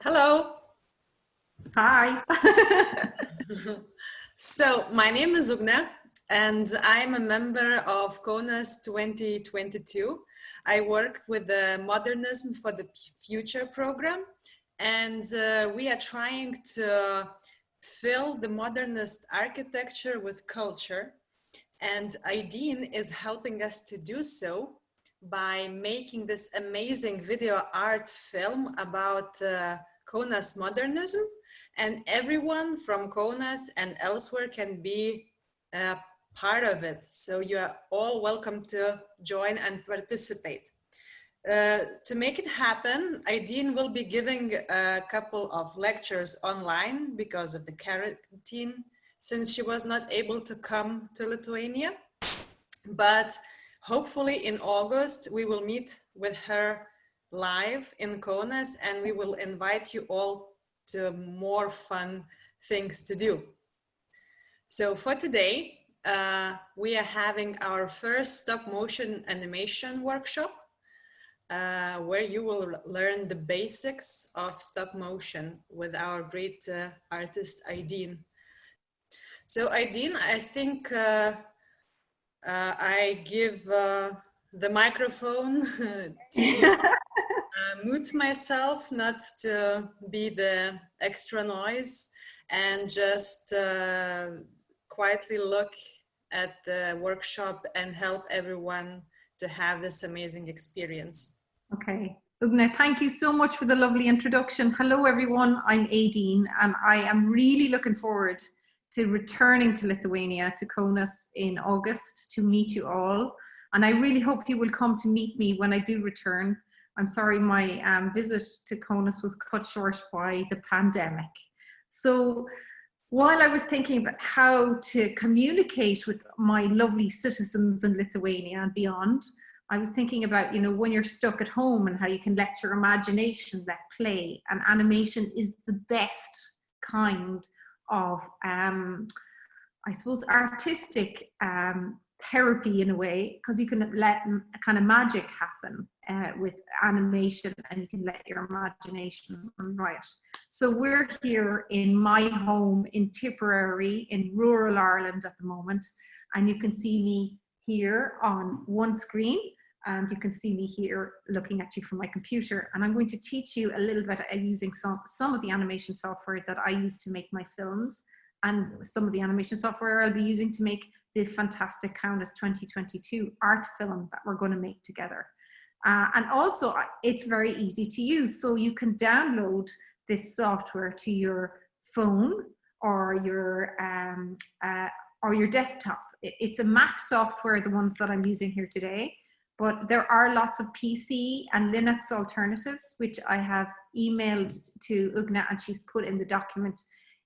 Hello. Hi. So my name is Ugne and I'm a member of KONAS 2022. I work with the Modernism for the Future program, and we are trying to fill the modernist architecture with culture. And Aideen is helping us to do so by making this amazing video art film about KONAS modernism, and everyone from KONAS and elsewhere can be part of it. So you are all welcome to join and participate. To make it happen, Aideen will be giving a couple of lectures online because of the quarantine, since she was not able to come to Lithuania. But hopefully in August, we will meet with her live in KONAS, and we will invite you all to more fun things to do. So for today, we are having our first stop motion animation workshop, where you will learn the basics of stop motion with our great artist Aideen. So Aideen, I think I give the microphone to you. Mute myself, not to be the extra noise, and just quietly look at the workshop and help everyone to have this amazing experience. Okay. Ugne, thank you so much for the lovely introduction. Hello, everyone. I'm Aideen, and I am really looking forward to returning to Lithuania, to KONAS in August, to meet you all. And I really hope you will come to meet me when I do return. I'm sorry my visit to KONAS was cut short by the pandemic. So while I was thinking about how to communicate with my lovely citizens in Lithuania and beyond, I was thinking about, you know, when you're stuck at home and how you can let your imagination let play. And animation is the best kind of, I suppose, artistic therapy in a way, because you can let a kind of magic happen with animation, and you can let your imagination run riot. So we're here in my home in Tipperary in rural Ireland at the moment, and you can see me here on one screen, and you can see me here looking at you from my computer. And I'm going to teach you a little bit using some of the animation software that I use to make my films, and some of the animation software I'll be using to make the fantastic KONAS 2022 art film that we're going to make together. And also, it's very easy to use. So you can download this software to your phone or your desktop. It's a Mac software, the ones that I'm using here today, but there are lots of PC and Linux alternatives, which I have emailed to Ugne, and she's put in the document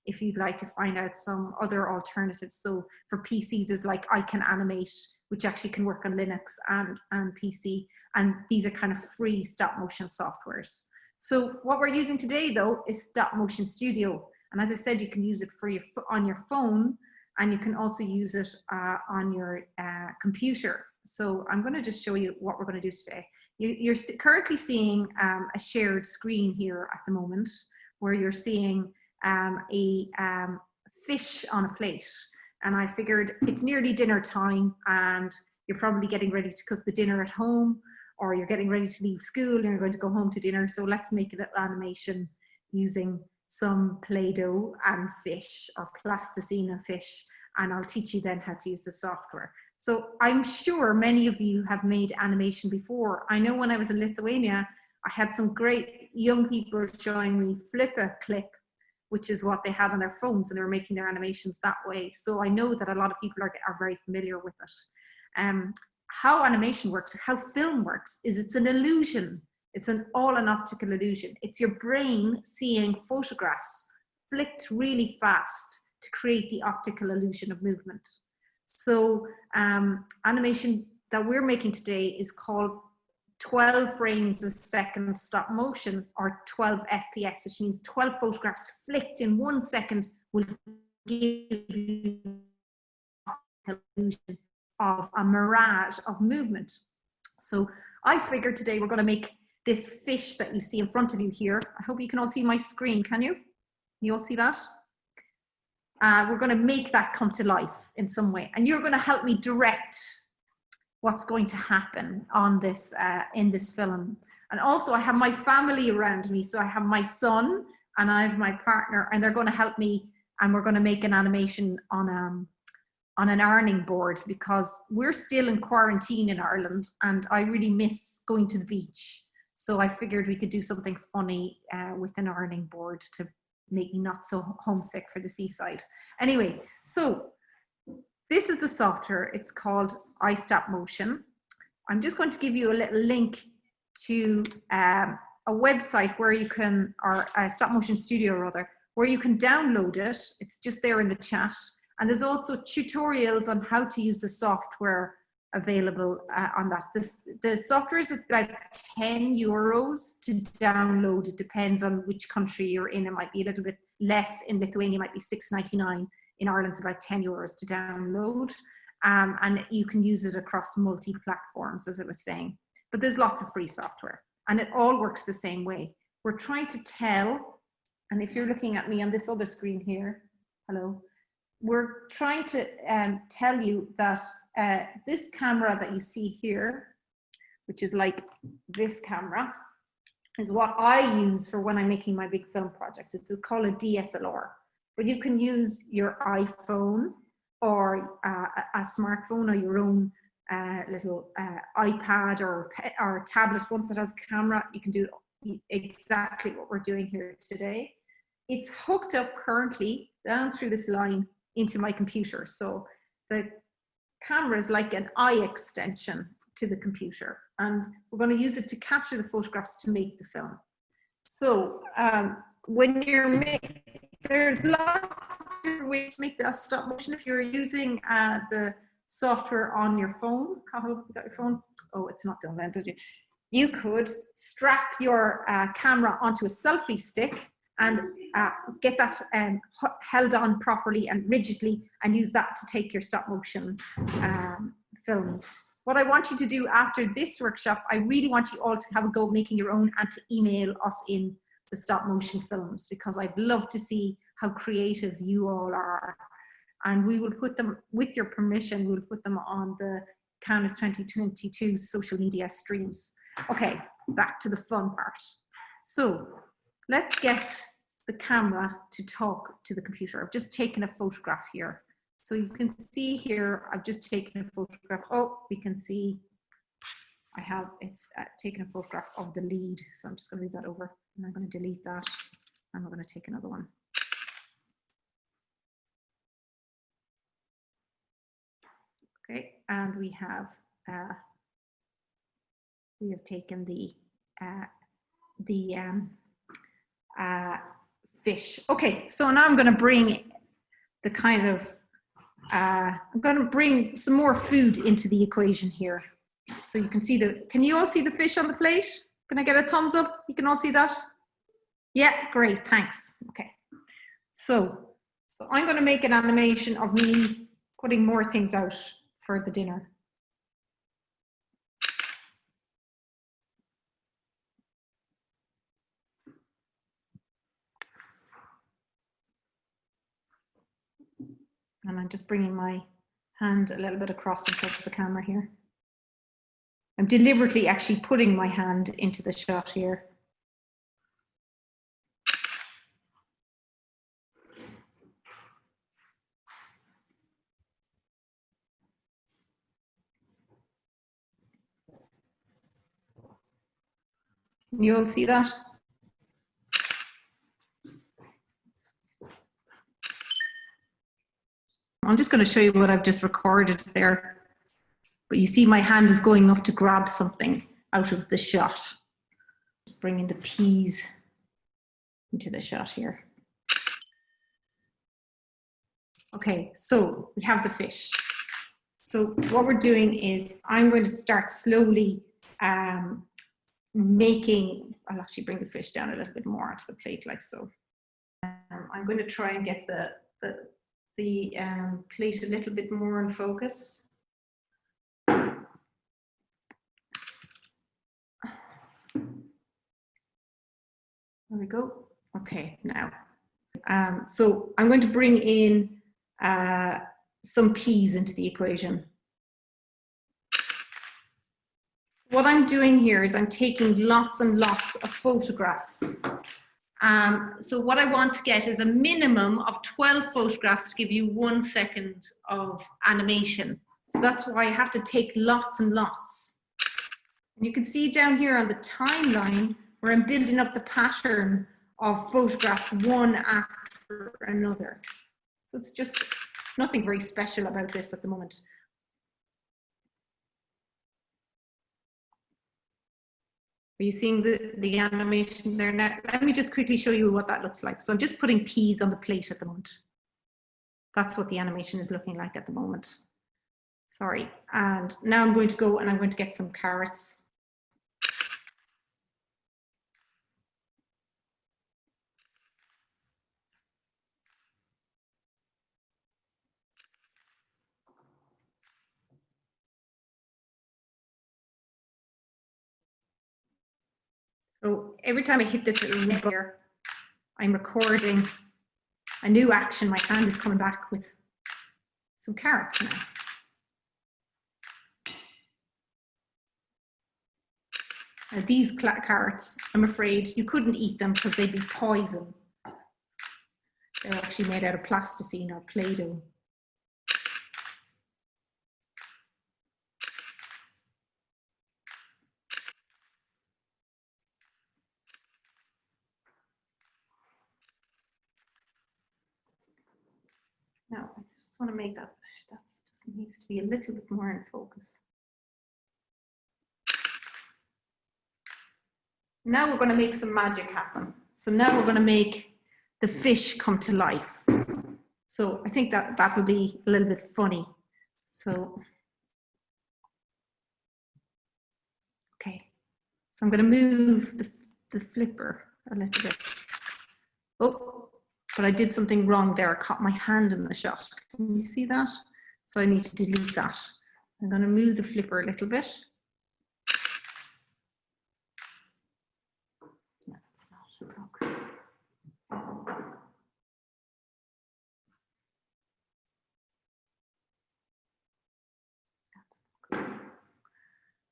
if you'd like to find out some other alternatives. So for PCs is like I Can Animate, which actually can work on Linux and PC. And these are kind of free stop motion softwares. So what we're using today though is Stopmotion Studio. And as I said, you can use it on your phone, and you can also use it on your computer. So I'm going to just show you what we're going to do today. You're currently seeing a shared screen here at the moment, where you're seeing a fish on a plate. And I figured it's nearly dinner time, and you're probably getting ready to cook the dinner at home, or you're getting ready to leave school and you're going to go home to dinner. So let's make a little animation using some Play-Doh and fish, or plasticine and fish, and I'll teach you then how to use the software. So I'm sure many of you have made animation before. I know when I was in Lithuania, I had some great young people showing me Flip-a-Clip, which is what they had on their phones, and they were making their animations that way. So I know that a lot of people are very familiar with it. How animation works, or how film works, is it's an illusion. It's all an optical illusion. It's your brain seeing photographs flicked really fast to create the optical illusion of movement. So animation that we're making today is called 12 frames a second stop motion, or 12 FPS, which means 12 photographs flicked in 1 second will give you an illusion of a mirage of movement. So I figured today we're going to make this fish that you see in front of you here. I hope you can all see my screen, can you? You all see that? We're going to make that come to life in some way, and you're going to help me direct what's going to happen on this in this film. And also I have my family around me. So I have my son and I have my partner, and they're going to help me, and we're going to make an animation on an ironing board, because we're still in quarantine in Ireland and I really miss going to the beach. So I figured we could do something funny with an ironing board to make me not so homesick for the seaside. Anyway, so this is the software. It's called Stopmotion. I'm just going to give you a little link to a website where you can, or a Stopmotion Studio rather, where you can download it. It's just there in the chat. And there's also tutorials on how to use the software available on that. The software is about €10 to download. It depends on which country you're in. It might be a little bit less. In Lithuania, it might be $6.99. In Ireland, it's about €10 to download. And you can use it across multi-platforms, as I was saying. But there's lots of free software, and it all works the same way. We're trying to tell, and if you're looking at me on this other screen here, hello, we're trying to tell you that this camera that you see here, which is like this camera, is what I use for when I'm making my big film projects. It's called a DSLR, but you can use your iPhone or a smartphone or your own little iPad or tablet, once that has a camera. You can do exactly what we're doing here today. It's hooked up currently down through this line into my computer. So the camera is like an eye extension to the computer, and we're going to use it to capture the photographs to make the film. So when you're there's lots of different ways to make the stop motion. If you're using the software on your phone, you got your phone? Oh, it's not downloaded. You could strap your camera onto a selfie stick and get that held on properly and rigidly, and use that to take your stop motion films. What I want you to do after this workshop, I really want you all to have a go making your own and to email us in the stop motion films, because I'd love to see how creative you all are. And we will put them, with your permission, we'll put them on the Canvas 2022 social media streams. Okay, back to the fun part. So let's get the camera to talk to the computer. I've just taken a photograph here. So you can see here, I've just taken a photograph. Oh, we can see I have, it's taken a photograph of the lead. So I'm just going to leave that over, and I'm going to delete that, and we're going to take another one. Okay, and we have taken the fish. Okay, so now I'm going to bring the kind of I'm going to bring some more food into the equation here. So you can see can you all see the fish on the plate? Can I get a thumbs up? You can all see that? Yeah, great, thanks. Okay, so I'm going to make an animation of me putting more things out for the dinner. And I'm just bringing my hand a little bit across in front of the camera here. I'm deliberately actually putting my hand into the shot here. You all see that? I'm just going to show you what I've just recorded there. But you see my hand is going up to grab something out of the shot. Bringing the peas into the shot here. Okay, so we have the fish. So what we're doing is I'm going to start slowly making, I'll actually bring the fish down a little bit more onto the plate like so. I'm going to try and get the plate a little bit more in focus. There we go. Okay, now. So I'm going to bring in some P's into the equation. What I'm doing here is I'm taking lots and lots of photographs. So what I want to get is a minimum of 12 photographs to give you 1 second of animation. So that's why I have to take lots and lots. And you can see down here on the timeline where I'm building up the pattern of photographs one after another. So it's just nothing very special about this at the moment. Are you seeing the animation there now? Let me just quickly show you what that looks like. So I'm just putting peas on the plate at the moment. That's what the animation is looking like at the moment. Sorry. And now I'm going to go and I'm going to get some carrots. So every time I hit this little red here, I'm recording a new action. My hand is coming back with some carrots now. Now these carrots, I'm afraid you couldn't eat them because they'd be poison. They're actually made out of plasticine or Play-Doh. Now, I just want to make that just needs to be a little bit more in focus. Now we're going to make some magic happen. So now we're going to make the fish come to life. So I think that'll be a little bit funny. So, okay. So I'm going to move the flipper a little bit. Oh. But I did something wrong there. I caught my hand in the shot. Can you see that? So I need to delete that. I'm going to move the flipper a little bit. No, it's not broken.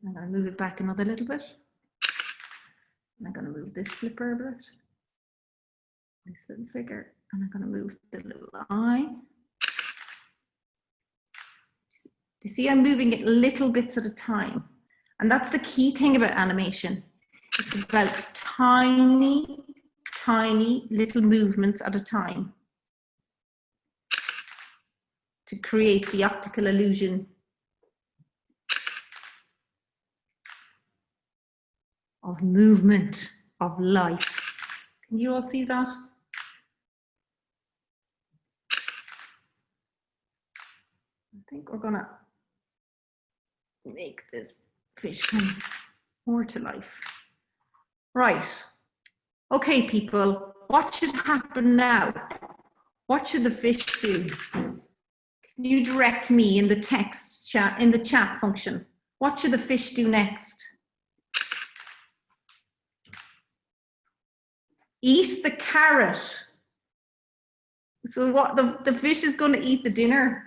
I'm going to move it back another little bit. And I'm going to move this flipper a bit. This little figure, and I'm going to move the little eye. Do you see I'm moving it little bits at a time? And that's the key thing about animation. It's about tiny, tiny little movements at a time to create the optical illusion of movement, of life. Can you all see that? I think we're gonna make this fish come more to life. Right. Okay, people, what should happen now? What should the fish do? Can you direct me in the text chat, in the chat function? What should the fish do next? Eat the carrot. So what, the fish is going to eat the dinner?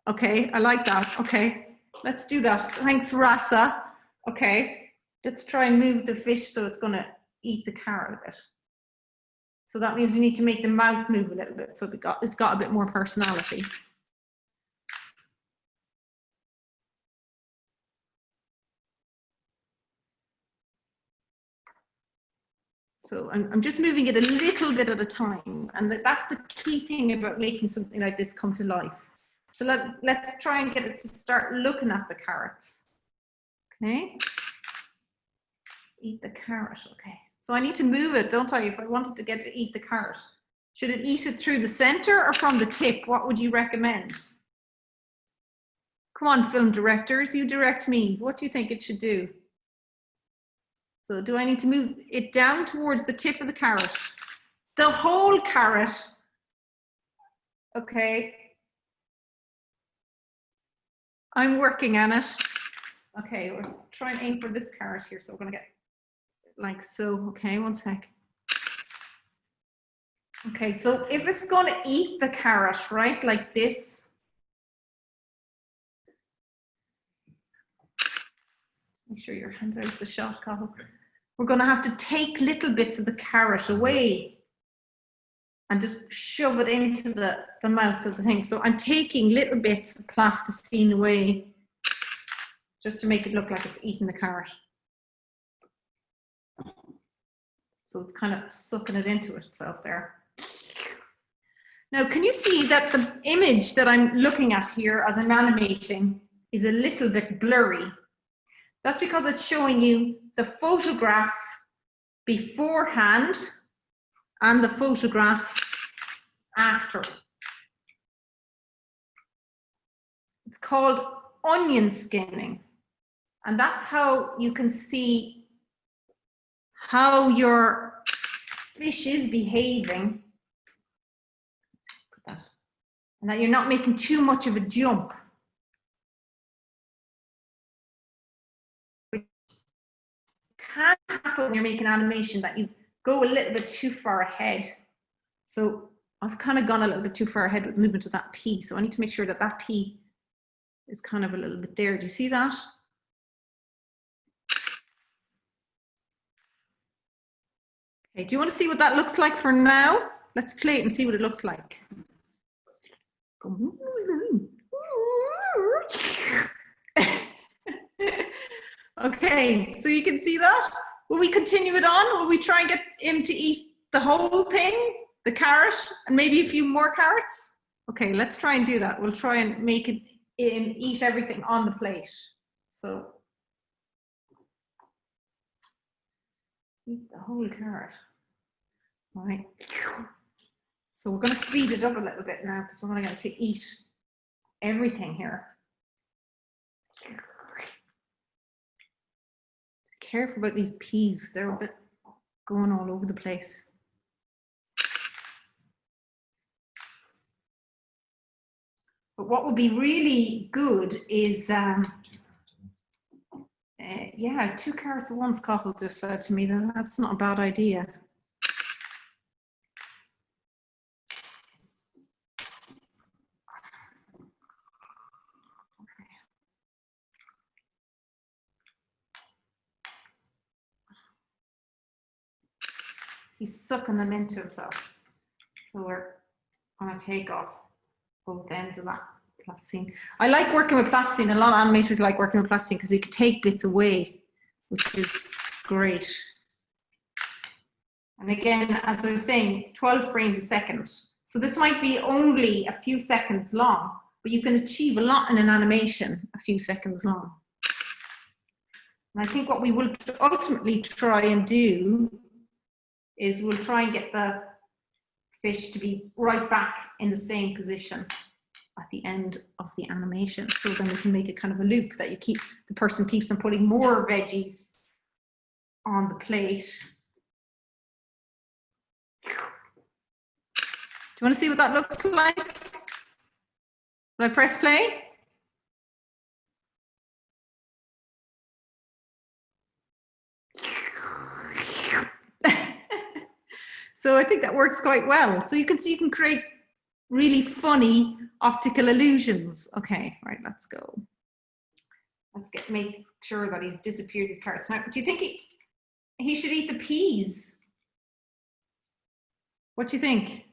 Okay, I like that. Okay, let's do that. Thanks, Rasa. Okay, let's try and move the fish so it's going to eat the carrot a bit. So that means we need to make the mouth move a little bit so it's got a bit more personality. So I'm just moving it a little bit at a time. And that's the key thing about making something like this come to life. So let's try and get it to start looking at the carrots. Okay. Eat the carrot. Okay. So I need to move it, don't I, if I wanted to get to eat the carrot? Should it eat it through the center or from the tip? What would you recommend? Come on, film directors, you direct me. What do you think it should do? So do I need to move it down towards the tip of the carrot? The whole carrot. Okay. I'm working on it. Okay, let's try and aim for this carrot here. So we're going to get like so. Okay, one sec. Okay, so if it's going to eat the carrot, right, like this. Make sure your hands are out of the shot, Cathal. We're going to have to take little bits of the carrot away and just shove it into the mouth of the thing. So I'm taking little bits of plasticine away just to make it look like it's eating the carrot. So it's kind of sucking it into itself there. Now, can you see that the image that I'm looking at here as I'm animating is a little bit blurry? That's because it's showing you the photograph beforehand and the photograph after. It's called onion skinning. And that's how you can see how your fish is behaving. Put that. And that you're not making too much of a jump. It can happen when you're making animation that you go a little bit too far ahead. So I've kind of gone a little bit too far ahead with movement of that P. So I need to make sure that that P is kind of a little bit there. Do you see that? Okay, do you want to see what that looks like for now? Let's play it and see what it looks like. Okay, so you can see that. Will we continue it on? Will we try and get him to eat the whole thing, the carrot, and maybe a few more carrots? Okay, let's try and do that. We'll try and make it eat everything on the plate. So eat the whole carrot. All right. So we're going to speed it up a little bit now because we're going to get to eat everything here. Careful about these peas, they're a bit going all over the place. But what would be really good is, yeah, 2 carrots at once, Cathal just said to me, that that's not a bad idea. He's sucking them into himself. So we're going to take off both ends of that plasticine. I like working with plasticine. A lot of animators like working with plasticine because you can take bits away, which is great. And again, as I was saying, 12 frames a second. So this might be only a few seconds long, but you can achieve a lot in an animation a few seconds long. And I think what we will ultimately try and do is we'll try and get the fish to be right back in the same position at the end of the animation. So then we can make it kind of a loop that you keep, the person keeps on putting more veggies on the plate. Do you want to see what that looks like? Will I press play? So I think that works quite well. So you can see you can create really funny optical illusions. Okay, right, let's go. Let's make sure that he's disappeared his carrots. Now, do you think he should eat the peas? What do you think?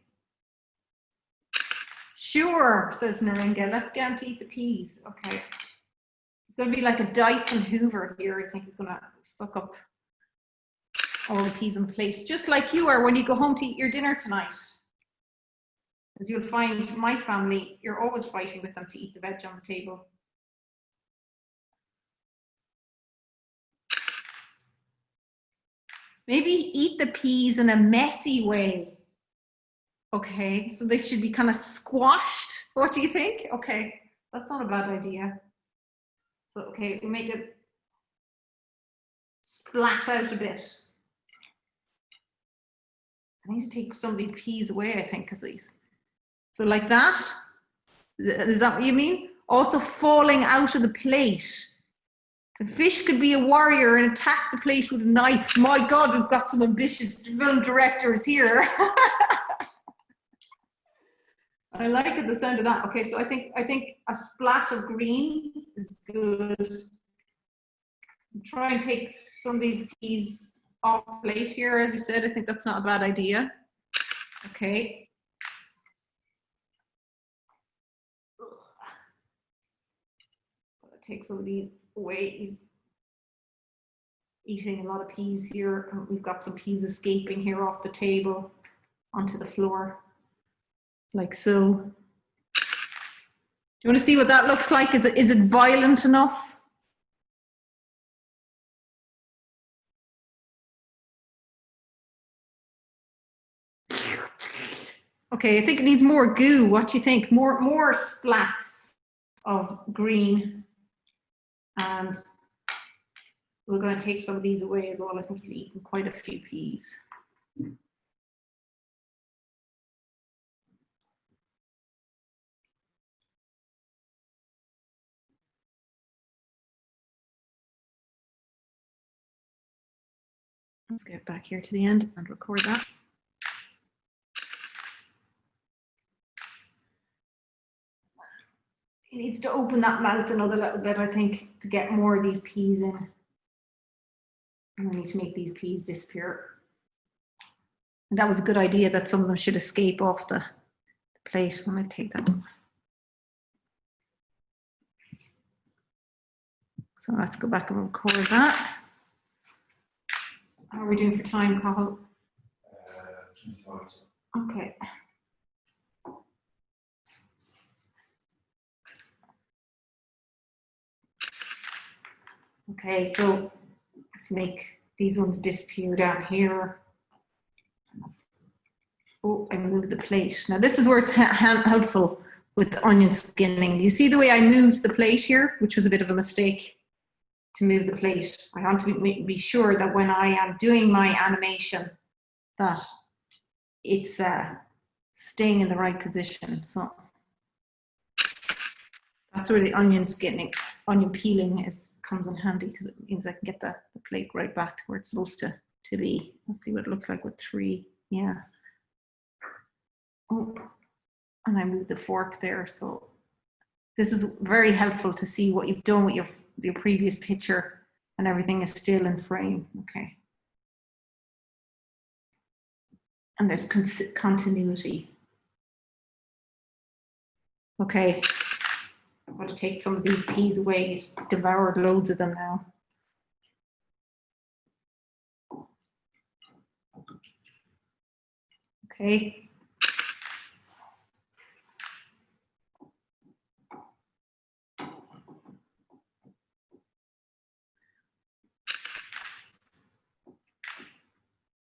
Sure, says Naringa. Let's get him to eat the peas. Okay. It's going to be like a Dyson Hoover here. I think he's going to suck up all the peas on the plate, just like you are when you go home to eat your dinner tonight. As you'll find, my family, you're always fighting with them to eat the veg on the table. Maybe eat the peas in a messy way. Okay, so they should be kind of squashed. What do you think? Okay, that's not a bad idea. So, okay, we make it splat out a bit. I need to take some of these peas away, I think, because these. So like that. Is that what you mean? Also falling out of the plate. The fish could be a warrior and attack the plate with a knife. My God, we've got some ambitious film directors here. I like it, the sound of that. Okay, so I think a splash of green is good. Try and take some of these peas off the plate here. As you said, I think that's not a bad idea. Okay. Take some of these away. He's eating a lot of peas here, and we've got some peas escaping here off the table onto the floor, like so. Do you want to see what that looks like? Is it violent enough? Okay, I think it needs more goo. What do you think? More splats of green. And we're going to take some of these away as well. I think he's eaten quite a few peas. Let's get back here to the end and record that. He needs to open that mouth another little bit, I think, to get more of these peas in. And we need to make these peas disappear. And that was a good idea that some of them should escape off the plate. I might take that one. So let's go back and record that. How are we doing for time, Cathal? 25. Okay. Okay, so let's make these ones disappear down here. Oh, I moved the plate. Now this is where it's helpful with the onion skinning. You see the way I moved the plate here, which was a bit of a mistake to move the plate. I want to be sure that when I am doing my animation that it's staying in the right position. So that's where the onion skinning, onion peeling comes in handy, because it means I can get the plate right back to where it's supposed to be. Let's see what it looks like with 3. Yeah. Oh, and I moved the fork there. So this is very helpful to see what you've done with your previous picture and everything is still in frame. Okay. And there's continuity. Okay. I'm going to take some of these peas away. He's devoured loads of them now. Okay.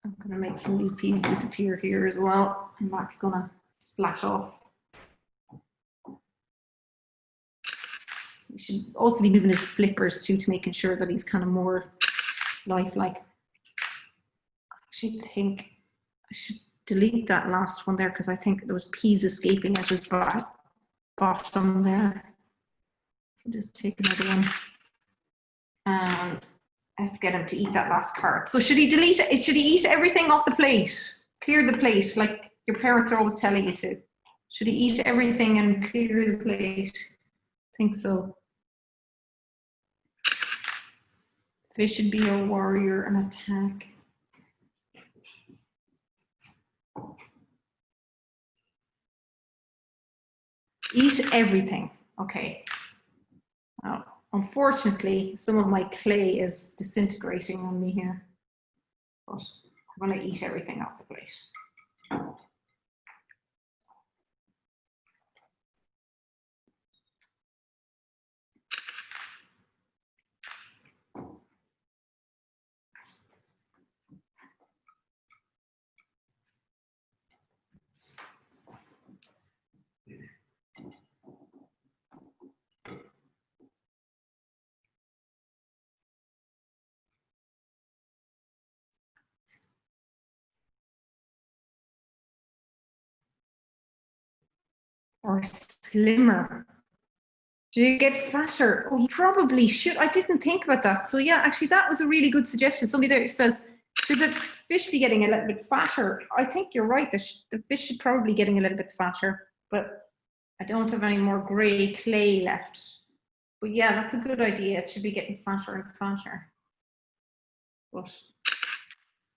I'm going to make some of these peas disappear here as well, and that's going to splash off. We should also be moving his flippers too, to making sure that he's kind of more lifelike. I actually think I should delete that last one there, because I think there was peas escaping at his bottom there. So just take another one. And let's get him to eat that last part. So should he delete it? Should he eat everything off the plate? Clear the plate, like your parents are always telling you to. Should he eat everything and clear the plate? I think so. Fish should be a warrior and attack. Eat everything. Okay. Now, unfortunately, some of my clay is disintegrating on me here, but I'm going to eat everything off the plate. Or slimmer. Do you get fatter? Oh, you probably should. I didn't think about that. So yeah, actually that was a really good suggestion. Somebody there says, should the fish be getting a little bit fatter? I think you're right. The fish should probably be getting a little bit fatter, but I don't have any more gray clay left. But yeah, that's a good idea. It should be getting fatter and fatter. But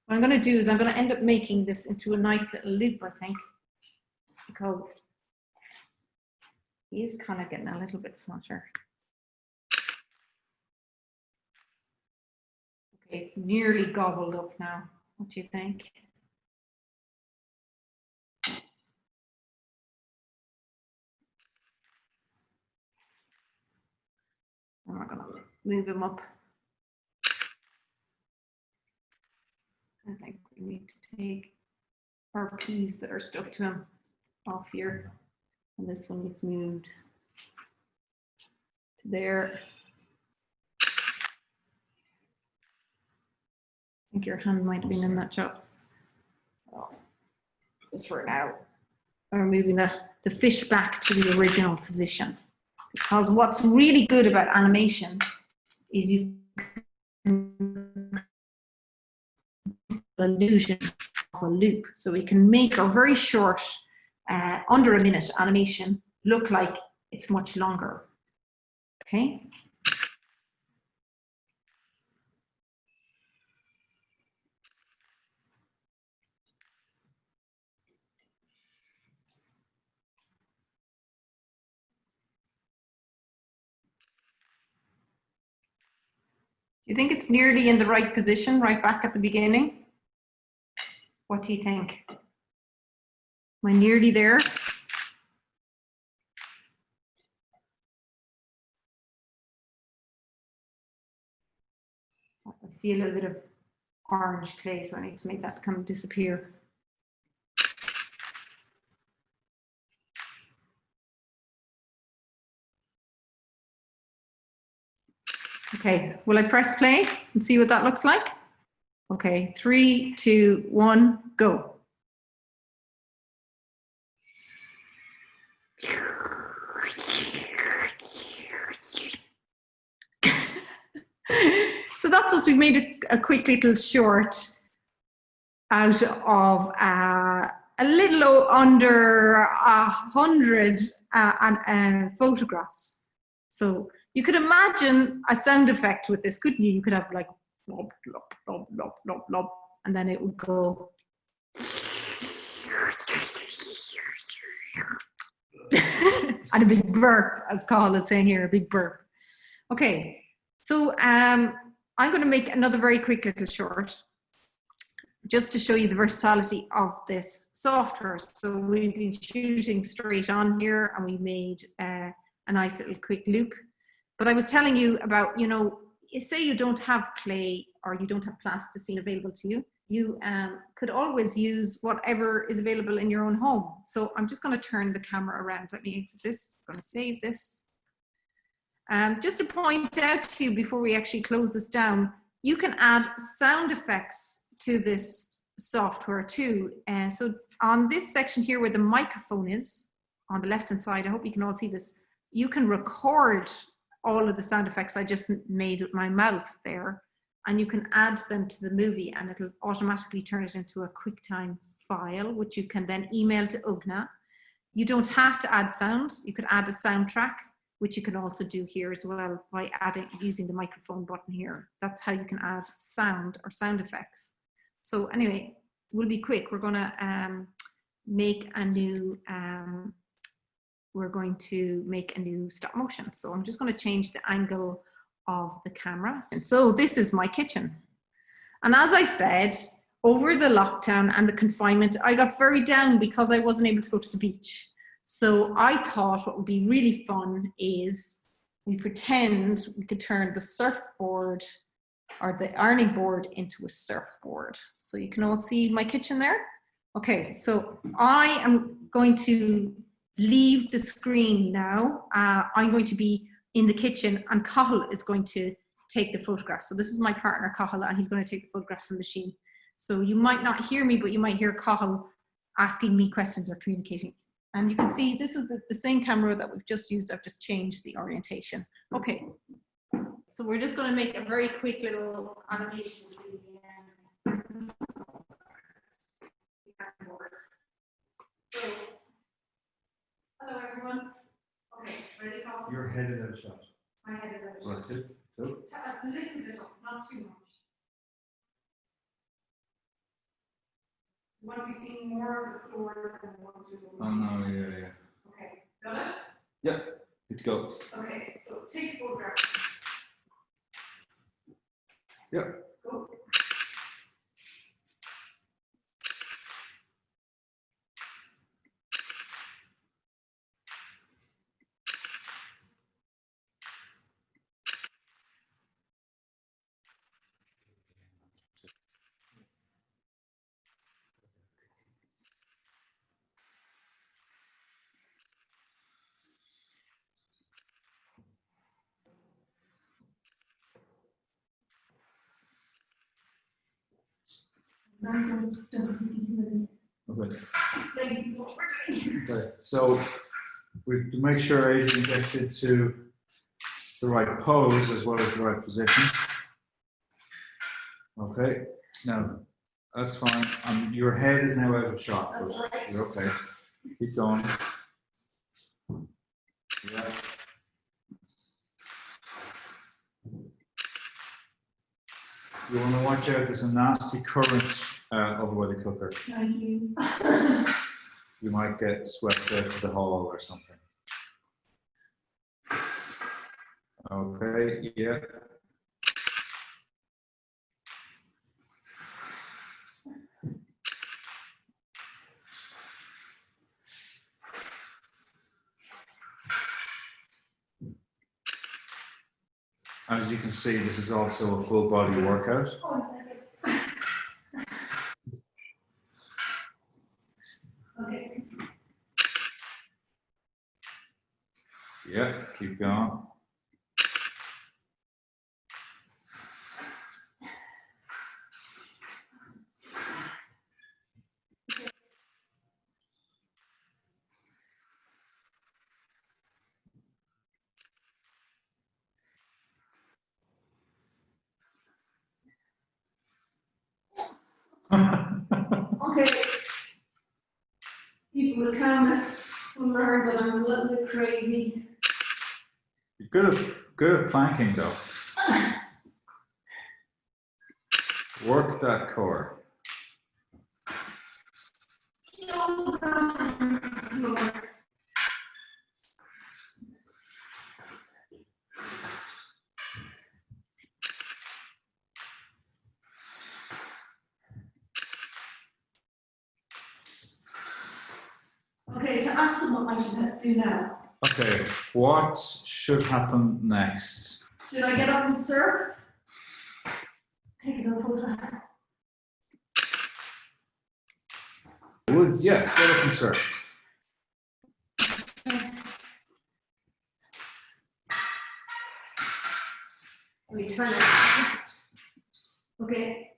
what I'm going to do is I'm going to end up making this into a nice little loop, I think, because he is kind of getting a little bit fatter. Okay, it's nearly gobbled up now. What do you think? And we're going to move him up. I think we need to take our peas that are stuck to him off here. And this one is moved to there. I think your hand might have been in that job. Oh, just for now. We're moving the fish back to the original position. Because what's really good about animation is you can illusion of a loop. So we can make a very short, under a minute animation look like it's much longer. Okay. Do you think it's nearly in the right position, right back at the beginning? What do you think? Am I nearly there? I see a little bit of orange clay, so I need to make that kind of disappear. Okay, will I press play and see what that looks like? Okay, 3, 2, 1, go. So that's us. We've made a quick little short out of a little under 100 photographs. So you could imagine a sound effect with this, couldn't you? You could have like blop, blop, blop, blop, blop, blop, and then it would go. And a big burp, as Carl is saying here, a big burp. Okay, so I'm going to make another very quick little short just to show you the versatility of this software. So we've been shooting straight on here and we made a nice little quick loop. But I was telling you about, you know, say you don't have clay or you don't have plasticine available to you, you could always use whatever is available in your own home. So I'm just going to turn the camera around. Let me exit this. I'm going to save this. Just to point out to you before we actually close this down, you can add sound effects to this software too. So on this section here where the microphone is, on the left hand side, I hope you can all see this, you can record all of the sound effects I just made with my mouth there, and you can add them to the movie and it'll automatically turn it into a QuickTime file, which you can then email to Ugna. You don't have to add sound. You could add a soundtrack, which you can also do here as well by using the microphone button here. That's how you can add sound or sound effects. So anyway, we'll be quick. We're going to make a new stop motion. So I'm just going to change the angle of the camera. And so this is my kitchen. And as I said, over the lockdown and the confinement, I got very down because I wasn't able to go to the beach. So I thought what would be really fun is we pretend we could turn the surfboard or the ironing board into a surfboard. So you can all see my kitchen there. Okay, so I am going to leave the screen now. I'm going to be in the kitchen and Cathal is going to take the photographs. So this is my partner Cathal and he's going to take the photographs on the machine. So you might not hear me, but you might hear Cathal asking me questions or communicating. And you can see this is the same camera that we've just used. I've just changed the orientation. Okay, so we're just going to make a very quick little animation. So, hello everyone. Okay, ready? Your head is out of shot. My head is out of shot. Right, so. A little bit up, not too much. So want to be seeing more of the floor than we want to. Oh no, yeah. Okay, got it? Yeah, good to go. Okay, so take a photograph. Yeah. Go. Okay. Explain what we're doing here. Okay. So we have to make sure Aideen gets into the right pose as well as the right position. Okay. Now that's fine. Your head is now out of shot. That's right. You're okay. Keep going. Yeah. You want to watch out. There's a nasty current over by the cooker. Thank you. You might get swept out to the hall or something. Okay, yeah. As you can see, this is also a full body workout. Okay. Yeah, keep going. Okay. People with cameras will learn that I'm a little bit crazy. You're good at planking though. Work that core. Okay, to ask them what I should do now. Okay, what should happen next? Should I get up and serve? Take another photo. Yeah, get up and serve. Let me turn it. Okay.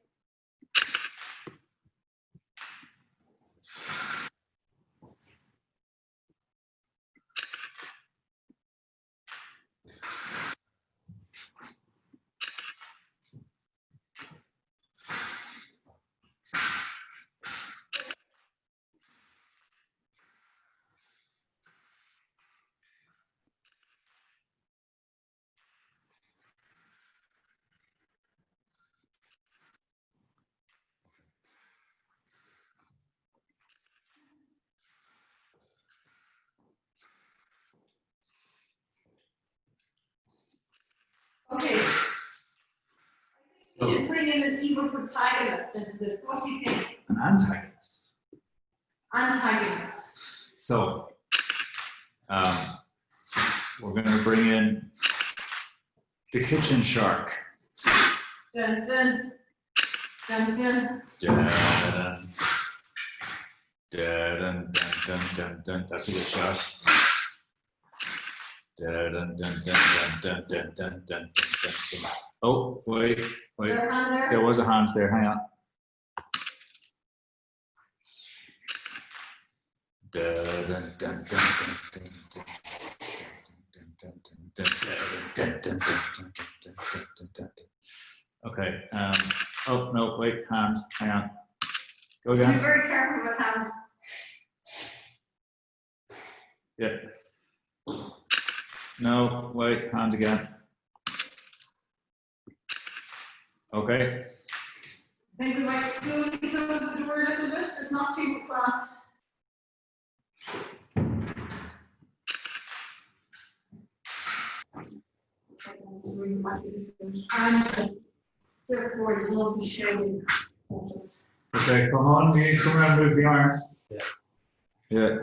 Okay. We should bring in an evil protagonist into this. What do you think? An antagonist. Antagonist. So, we're going to bring in the kitchen shark. Dun dun. Dun dun. Dun, dun, dun, dun, dun, dun. That's a good shot. Dun, dun, dun, dun, dun, dun, dun, dun, dun, dun. Oh, wait. Is there a hand there? There was a hand there. Hang on. Okay. Oh no! Wait, hand. Hang on. Go again. Be very careful with hands. Yeah. No, wait, hand again. Okay. I think we might slowly close the door a little bit. It's not too fast. And the surfboard is also showing. Okay, come on, you come around and move the arms. Yeah. Yeah.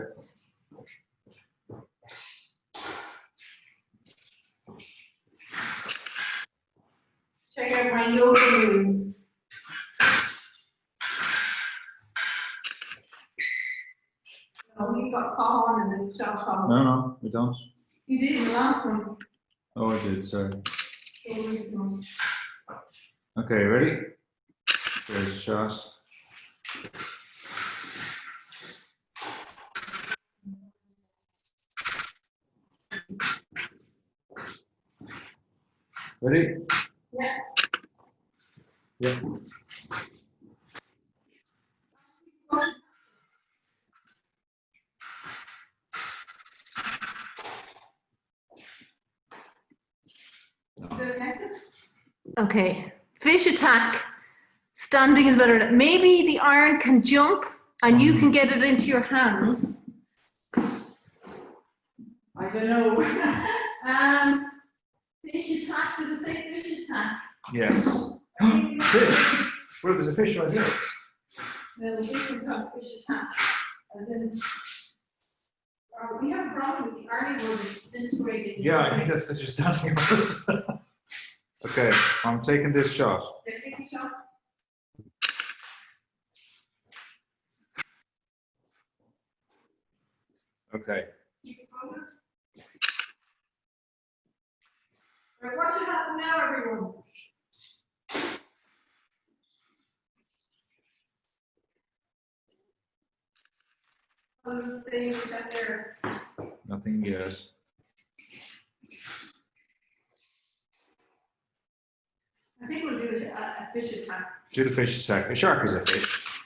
Check out my yoga moves. Oh, you got caught on in the shot call. No, no, we don't. You did in the last one. Oh, I did, sorry. Oh, Okay, ready? There's a shot. Ready? yeah. Yeah. Okay, fish attack. Standing is better. Maybe the iron can jump and you can get it into your hands. I don't know. Fish attack, did it say fish attack? Yes. Fish. Well, there's a fish right here. No, the different kind of fish attack. As in, we have a problem with the iron board disintegrating. Yeah, I think that's because you're standing on it. Okay, I'm taking this shot. Let's take a shot. Okay. Right, what should happen now, everyone? What does it say in the chat there? Nothing yet. I think we'll do a fish attack. Do the fish attack. A shark is a fish.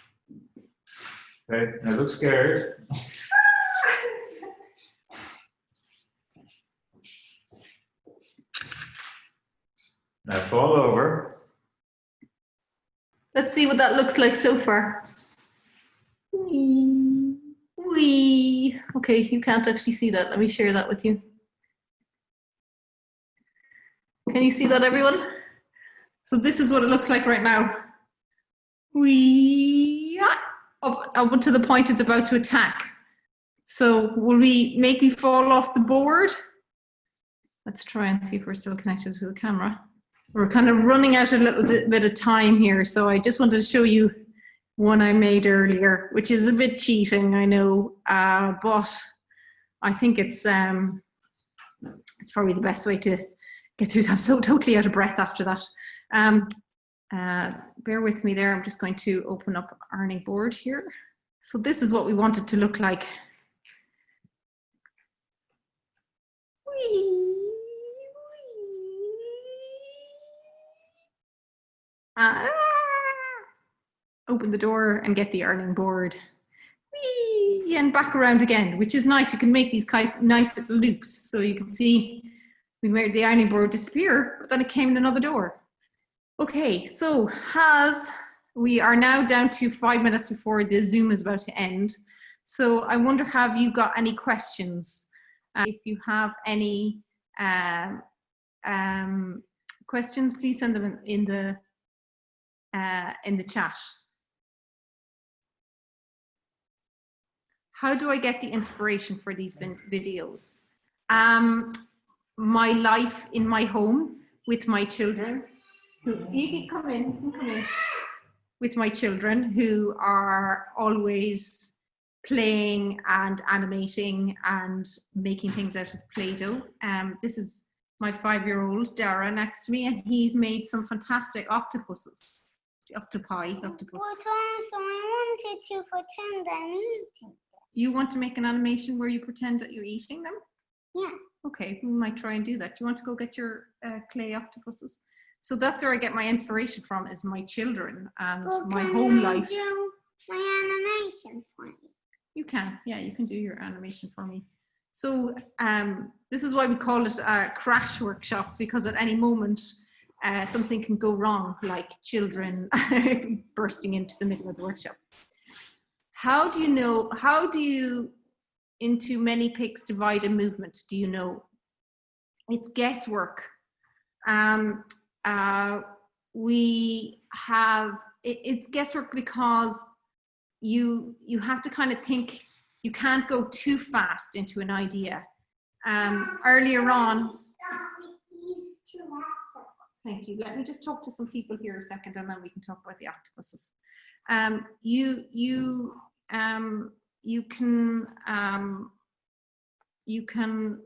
Okay, now look scared. Now fall over. Let's see what that looks like so far. Wee. Wee. Okay, you can't actually see that. Let me share that with you. Can you see that, everyone? So this is what it looks like right now. Wee. Up to the point it's about to attack. So will we make me fall off the board? Let's try and see if we're still connected to the camera. We're kind of running out a little bit of time here, so I just wanted to show you one I made earlier, which is a bit cheating, I know, but I think it's probably the best way to get through that. I'm so totally out of breath after that. Bear with me there. I'm just going to open up ironing board here. So this is what we want it to look like. Whee! Open the door and get the ironing board. Whee! And back around again, which is nice. You can make these nice little loops. So you can see we made the ironing board disappear, but then it came in another door. Okay, so we are now down to 5 minutes before the Zoom is about to end. So I wonder, have you got any questions? If you have any questions, please send them in the chat. How do I get the inspiration for these videos? My life in my home with my children. You can come in, with my children who are always playing and animating and making things out of Play-Doh. This is my 5-year-old Dara next to me, and he's made some fantastic octopuses. Octopi, octopus. But also I wanted to pretend I'm eating. You want to make an animation where you pretend that you're eating them? Yeah. Okay, we might try and do that. Do you want to go get your clay octopuses? So that's where I get my inspiration from, is my children and my home life. Can you do my animation for you? You can, yeah, you can do your animation for me. So this is why we call it a crash workshop, because at any moment something can go wrong, like children bursting into the middle of the workshop. How do you into many pics divide a movement? Do you know? It's guesswork. It's guesswork because you have to kind of think. You can't go too fast into an idea. Earlier on, thank you. Let me just talk to some people here a second, and then we can talk about the octopuses. You can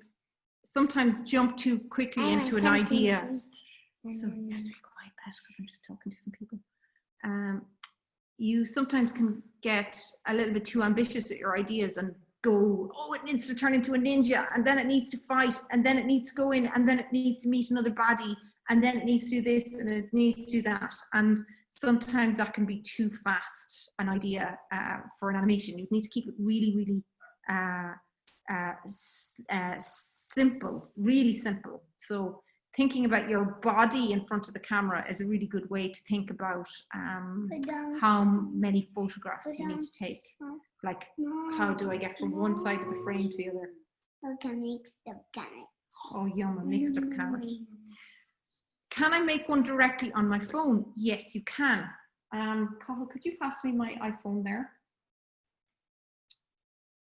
sometimes jump too quickly into an idea. So yeah, take a quiet pet because I'm just talking to some people. You sometimes can get a little bit too ambitious at your ideas and go, oh, it needs to turn into a ninja, and then it needs to fight, and then it needs to go in, and then it needs to meet another baddie, and then it needs to do this, and it needs to do that. And sometimes that can be too fast, an idea for an animation. You need to keep it really, really simple, really simple. So thinking about your body in front of the camera is a really good way to think about how many photographs you need to take. Like, how do I get from one side of the frame to the other? Okay, mixed up carrot. Oh, yum, a mixed up carrot. Can I make one directly on my phone? Yes, you can. Cathal, could you pass me my iPhone there?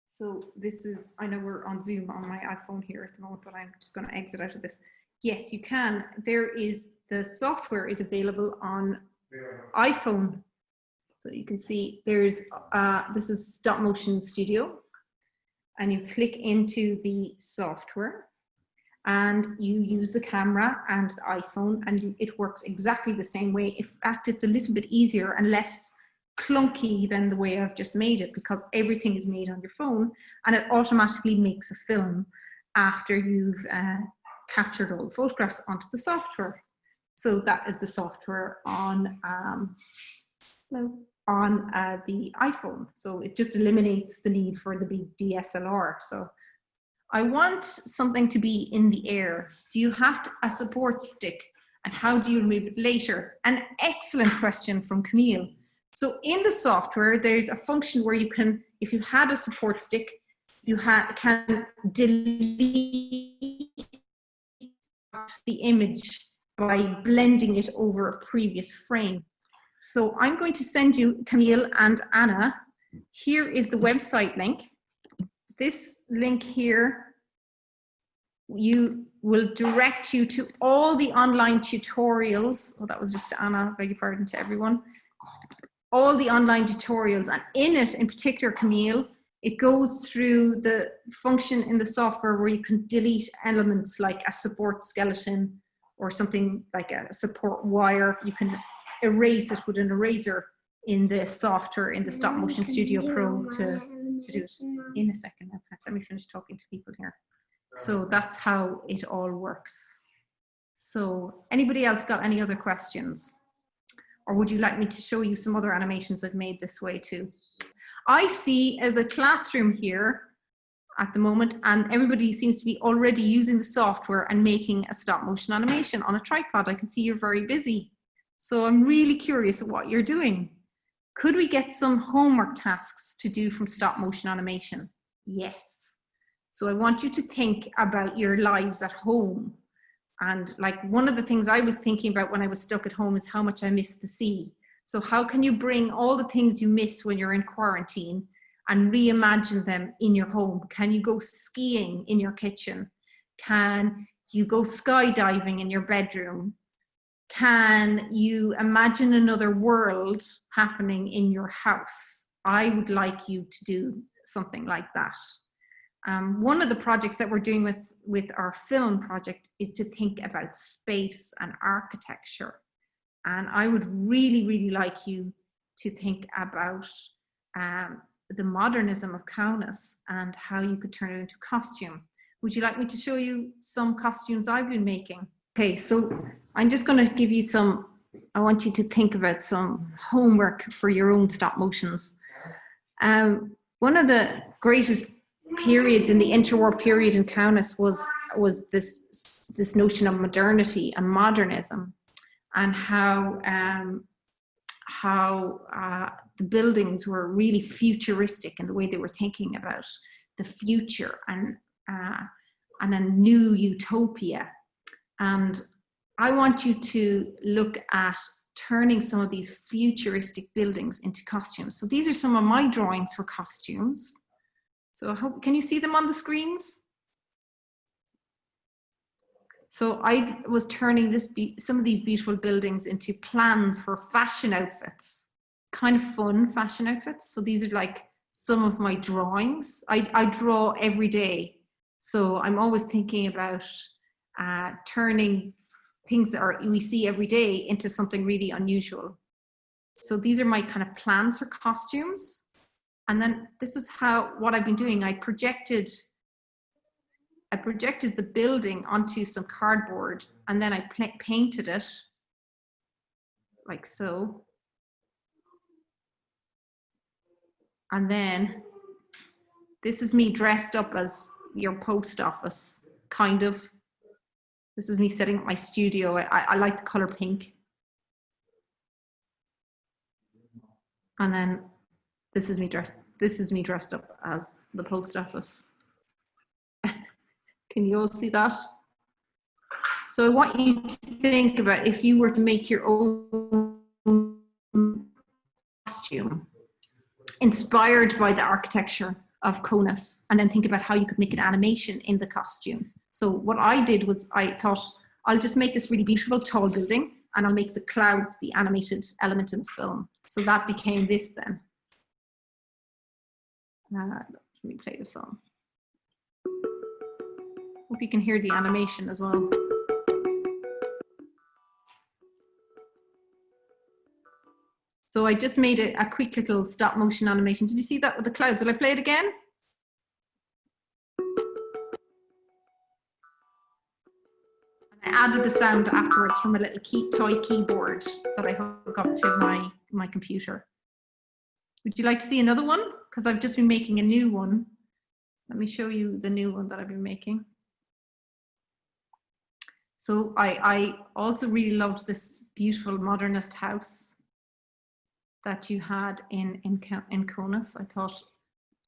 So this is, I know we're on Zoom on my iPhone here at the moment, but I'm just going to exit out of this. Yes, you can. The software is available on iPhone. So you can see there's, this is Stopmotion Studio, and you click into the software and you use the camera and the iPhone, and it works exactly the same way. In fact, it's a little bit easier and less clunky than the way I've just made it, because everything is made on your phone and it automatically makes a film after you've captured all the photographs onto the software. So that is the software on the iPhone. So it just eliminates the need for the big DSLR. So I want something to be in the air. Do you have a support stick, and how do you remove it later? An excellent question from Camille. So in the software, there's a function where you can, if you had a support stick, you can delete the image by blending it over a previous frame. So I'm going to send you, Camille and Anna, here is the website link. This link here will direct you to all the online tutorials. Oh, that was just to Anna, beg your pardon, to everyone. All the online tutorials, and in it in particular, Camille, it goes through the function in the software where you can delete elements like a support skeleton or something like a support wire. You can erase it with an eraser in the software, in the Stopmotion Studio Pro to do it. In a second, let me finish talking to people here. So that's how it all works. So anybody else got any other questions? Or would you like me to show you some other animations I've made this way too? I see as a classroom here at the moment, and everybody seems to be already using the software and making a stop motion animation on a tripod. I can see you're very busy. So I'm really curious at what you're doing. Could we get some homework tasks to do from stop motion animation? Yes. So I want you to think about your lives at home. And like one of the things I was thinking about when I was stuck at home is how much I miss the sea. So how can you bring all the things you miss when you're in quarantine and reimagine them in your home? Can you go skiing in your kitchen? Can you go skydiving in your bedroom? Can you imagine another world happening in your house? I would like you to do something like that. One of the projects that we're doing with our film project is to think about space and architecture. And I would really, really like you to think about the modernism of Kaunas and how you could turn it into costume. Would you like me to show you some costumes I've been making? Okay, so I'm just going to give you some, I want you to think about some homework for your own stop motions. One of the greatest periods in the interwar period in Kaunas was this notion of modernity and modernism, and how the buildings were really futuristic in the way they were thinking about the future and a new utopia. And I want you to look at turning some of these futuristic buildings into costumes. So these are some of my drawings for costumes. So I hope, can you see them on the screens? So I was turning some of these beautiful buildings into plans for fashion outfits, kind of fun fashion outfits. So these are like some of my drawings. I draw every day. So I'm always thinking about turning things that we see every day into something really unusual. So these are my kind of plans for costumes. And then this is what I've been doing. I projected the building onto some cardboard, and then I painted it like so. And then this is me dressed up as your post office, kind of. This is me setting up my studio. I like the color pink. And then this is me dressed up as the post office. Can you all see that? So I want you to think about if you were to make your own costume inspired by the architecture of Kaunas, and then think about how you could make an animation in the costume. So what I did was I thought, I'll just make this really beautiful tall building, and I'll make the clouds the animated element in the film. So that became this then. Let me play the film. Hope you can hear the animation as well. So I just made a quick little stop motion animation. Did you see that with the clouds? Will I play it again? I added the sound afterwards from a little toy keyboard that I hook up to my computer. Would you like to see another one? Because I've just been making a new one. Let me show you the new one that I've been making. So I also really loved this beautiful modernist house that you had in Kaunas. I thought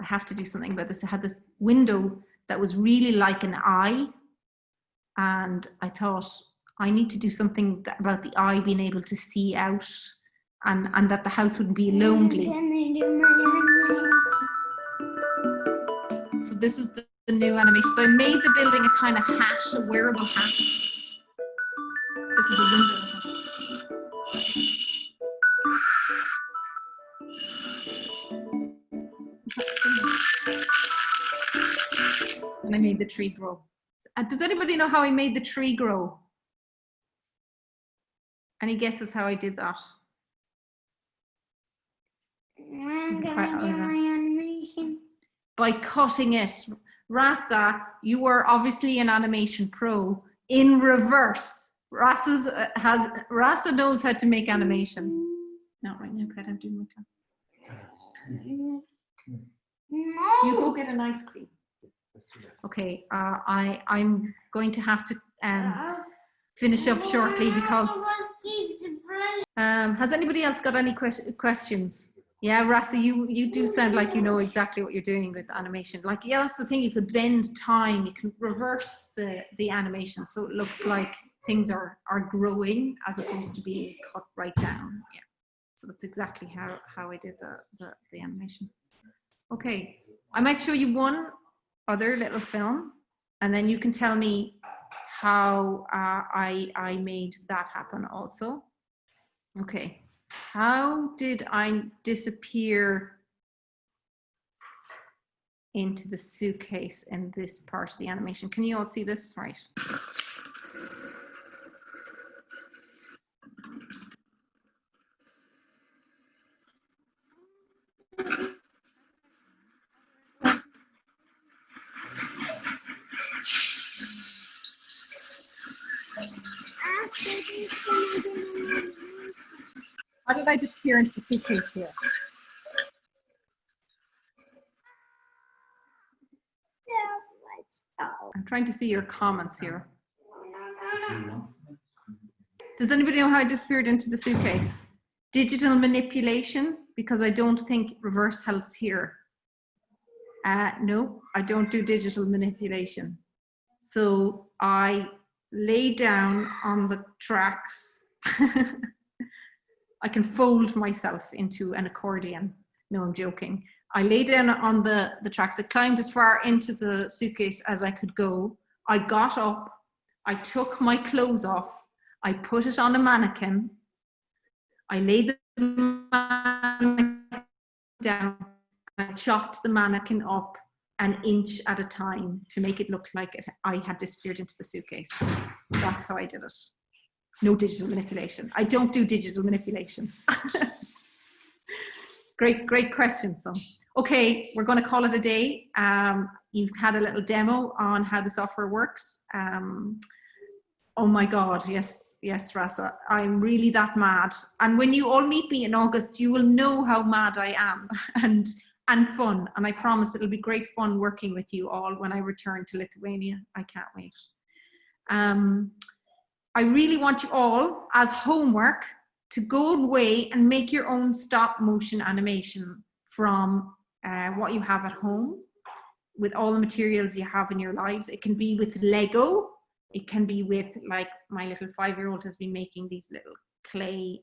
I have to do something about this. It had this window that was really like an eye. And I thought I need to do something about the eye being able to see out, and that the house wouldn't be lonely. So this is the new animation. So I made the building a kind of hat, a wearable hat. This is the window. And I made the tree grow. Does anybody know how I made the tree grow? Any guesses how I did that? I'm gonna do my animation. By cutting it. Rasa, you are obviously an animation pro. In reverse, Rasa knows how to make animation. Not right now, Kat, I'm doing my job. No. You go get an ice cream. Okay, I'm going to have to finish up shortly because has anybody else got any questions? Yeah, Rasa, you do sound like you know exactly what you're doing with animation. Like, yeah, that's the thing, you could bend time, you can reverse the animation so it looks like things are growing as opposed to being cut right down. Yeah, so that's exactly how I did the animation. Okay, I might show you one other little film, and then you can tell me how I made that happen also. Okay, how did I disappear into the suitcase in this part of the animation? Can you all see this? Right. How did I disappear into the suitcase here? I'm trying to see your comments here. Does anybody know how I disappeared into the suitcase? Digital manipulation, because I don't think reverse helps here. No, I don't do digital manipulation. So I lay down on the tracks. I can fold myself into an accordion. No, I'm joking. I lay down on the tracks. I climbed as far into the suitcase as I could go. I got up. I took my clothes off. I put it on a mannequin. I laid the mannequin down. I chopped the mannequin up an inch at a time to make it look like I had disappeared into the suitcase. That's how I did it. No digital manipulation. I don't do digital manipulation. Great question, so. Okay, we're going to call it a day. You've had a little demo on how the software works. Oh my God, yes, Rasa, I'm really that mad. And when you all meet me in August, you will know how mad I am and fun. And I promise it'll be great fun working with you all when I return to Lithuania. I can't wait. I really want you all, as homework, to go away and make your own stop motion animation from what you have at home with all the materials you have in your lives. It can be with Lego. It can be with, like, my little 5-year-old has been making these little clay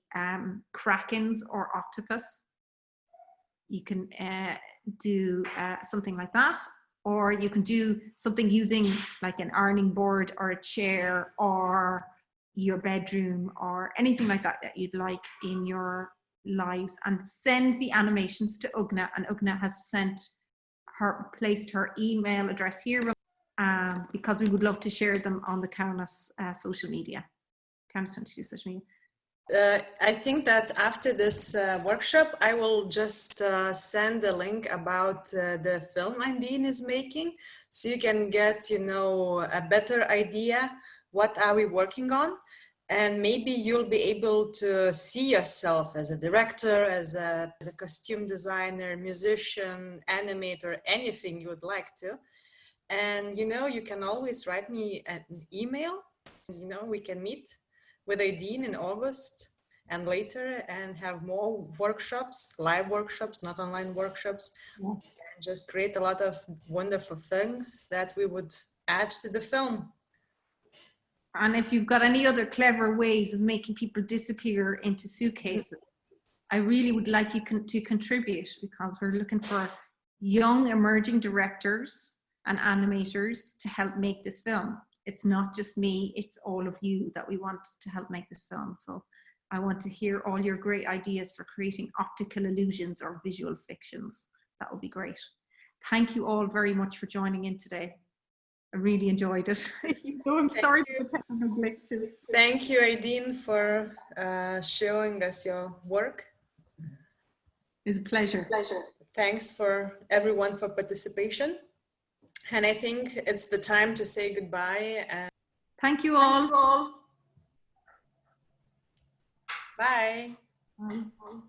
krakens or octopus. You can do something like that, or you can do something using like an ironing board or a chair or your bedroom or anything like that that you'd like in your lives, and send the animations to Ugna. And Ugna has placed her email address here because we would love to share them on the Kaunas social media. Kaunas 22 social media. I think that after this workshop, I will just send a link about the film Aideen is making, so you can get, you know, a better idea what are we working on, and maybe you'll be able to see yourself as a director, as a costume designer, musician, animator, anything you would like to. And, you know, you can always write me an email. You know, we can meet with Aideen in August and later and have more workshops, live workshops, not online workshops, and just create a lot of wonderful things that we would add to the film. And if you've got any other clever ways of making people disappear into suitcases, I really would like you to contribute, because we're looking for young emerging directors and animators to help make this film. It's not just me, it's all of you that we want to help make this film. So I want to hear all your great ideas for creating optical illusions or visual fictions. That would be great. Thank you all very much for joining in today. I really enjoyed it. I'm sorry for the technical glitches. Thank you, Aideen, for showing us your work. It was a pleasure. Thanks for everyone for participation. And I think it's the time to say goodbye. And thank you all. bye. Bye.